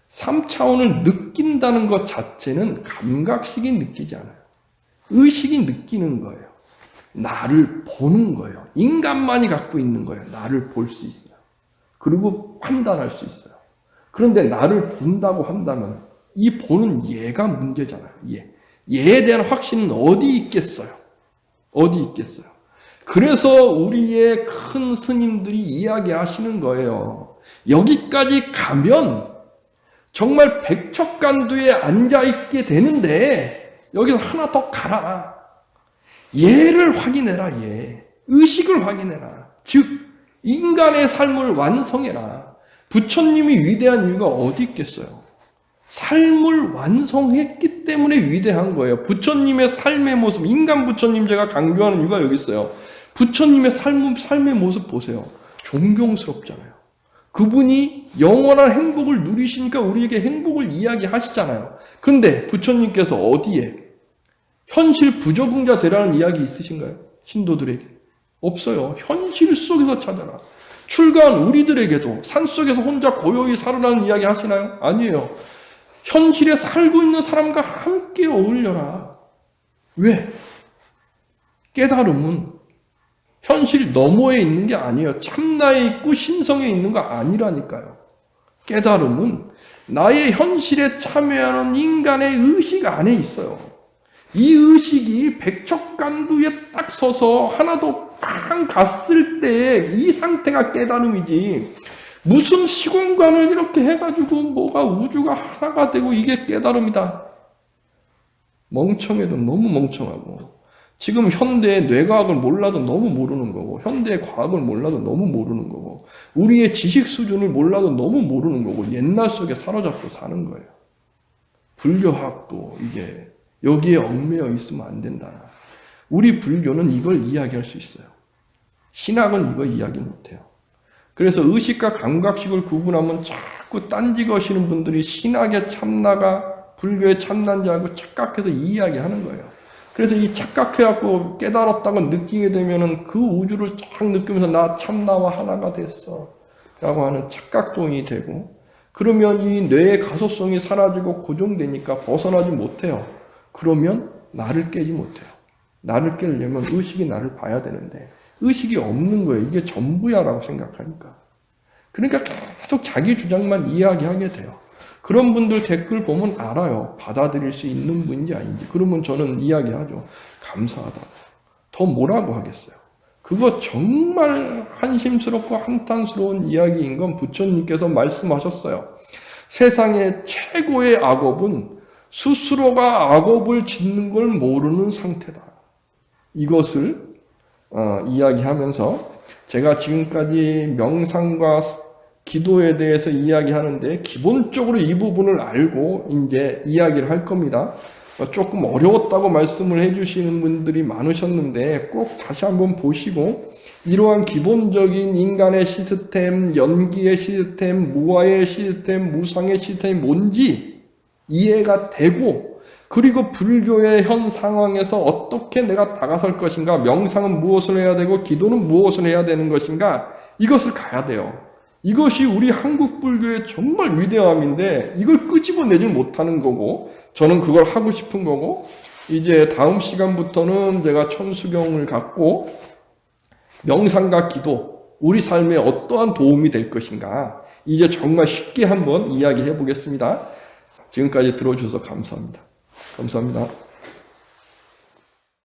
3차원을 느낀다는 것 자체는 감각식이 느끼지 않아요. 의식이 느끼는 거예요. 나를 보는 거예요. 인간만이 갖고 있는 거예요. 나를 볼 수 있어요. 그리고 판단할 수 있어요. 그런데 나를 본다고 한다면 이 보는 얘가 문제잖아요. 얘에 대한 확신은 어디 있겠어요? 어디 있겠어요? 그래서 우리의 큰 스님들이 이야기하시는 거예요. 여기까지 가면 정말 백척간두에 앉아있게 되는데 여기서 하나 더 가라. 얘를 확인해라. 얘. 의식을 확인해라. 즉 인간의 삶을 완성해라. 부처님이 위대한 이유가 어디 있겠어요? 삶을 완성했기 때문에 위대한 거예요. 부처님의 삶의 모습, 인간 부처님 제가 강조하는 이유가 여기 있어요. 부처님의 삶의 모습 보세요. 존경스럽잖아요. 그분이 영원한 행복을 누리시니까 우리에게 행복을 이야기하시잖아요. 근데 부처님께서 어디에 현실 부적응자 되라는 이야기 있으신가요? 신도들에게. 없어요. 현실 속에서 찾아라. 출가한 우리들에게도 산속에서 혼자 고요히 살아라는 이야기 하시나요? 아니에요. 현실에 살고 있는 사람과 함께 어울려라. 왜? 깨달음은 현실 너머에 있는 게 아니에요. 참나에 있고 신성에 있는 거 아니라니까요. 깨달음은 나의 현실에 참여하는 인간의 의식 안에 있어요. 이 의식이 백척간두에 딱 서서 하나도 팡 갔을 때 이 상태가 깨달음이지 무슨 시공간을 이렇게 해가지고 뭐가 우주가 하나가 되고 이게 깨달음이다. 멍청해도 너무 멍청하고 지금 현대의 뇌과학을 몰라도 너무 모르는 거고 현대의 과학을 몰라도 너무 모르는 거고 우리의 지식 수준을 몰라도 너무 모르는 거고 옛날 속에 사로잡고 사는 거예요. 불교학도 이게 여기에 얽매여 있으면 안 된다. 우리 불교는 이걸 이야기할 수 있어요. 신학은 이거 이야기 못해요. 그래서 의식과 감각식을 구분하면 자꾸 딴지 거시는 분들이 신학의 참나가 불교의 참나인 줄 알고 착각해서 이야기하는 거예요. 그래서 이 착각해갖고 깨달았다고 느끼게 되면은 그 우주를 쫙 느끼면서 나 참나와 하나가 됐어 라고 하는 착각동이 되고, 그러면 이 뇌의 가소성이 사라지고 고정되니까 벗어나지 못해요. 그러면 나를 깨지 못해요. 나를 깨려면 의식이 나를 봐야 되는데 의식이 없는 거예요. 이게 전부야 라고 생각하니까. 그러니까 계속 자기 주장만 이야기하게 돼요. 그런 분들 댓글 보면 알아요. 받아들일 수 있는 분인지 아닌지. 그러면 저는 이야기하죠. 감사하다고. 더 뭐라고 하겠어요. 그거 정말 한심스럽고 한탄스러운 이야기인 건 부처님께서 말씀하셨어요. 세상의 최고의 악업은 스스로가 악업을 짓는 걸 모르는 상태다. 이것을 이야기하면서 제가 지금까지 명상과 기도에 대해서 이야기하는데 기본적으로 이 부분을 알고 이제 이야기를 할 겁니다. 조금 어려웠다고 말씀을 해주시는 분들이 많으셨는데 꼭 다시 한번 보시고 이러한 기본적인 인간의 시스템, 연기의 시스템, 무아의 시스템, 무상의 시스템이 뭔지 이해가 되고, 그리고 불교의 현 상황에서 어떻게 내가 다가설 것인가, 명상은 무엇을 해야 되고 기도는 무엇을 해야 되는 것인가, 이것을 가야 돼요. 이것이 우리 한국 불교의 정말 위대함인데 이걸 끄집어내질 못하는 거고, 저는 그걸 하고 싶은 거고, 이제 다음 시간부터는 제가 천수경을 갖고 명상과 기도, 우리 삶에 어떠한 도움이 될 것인가, 이제 정말 쉽게 한번 이야기해 보겠습니다. 지금까지 들어주셔서 감사합니다. 감사합니다.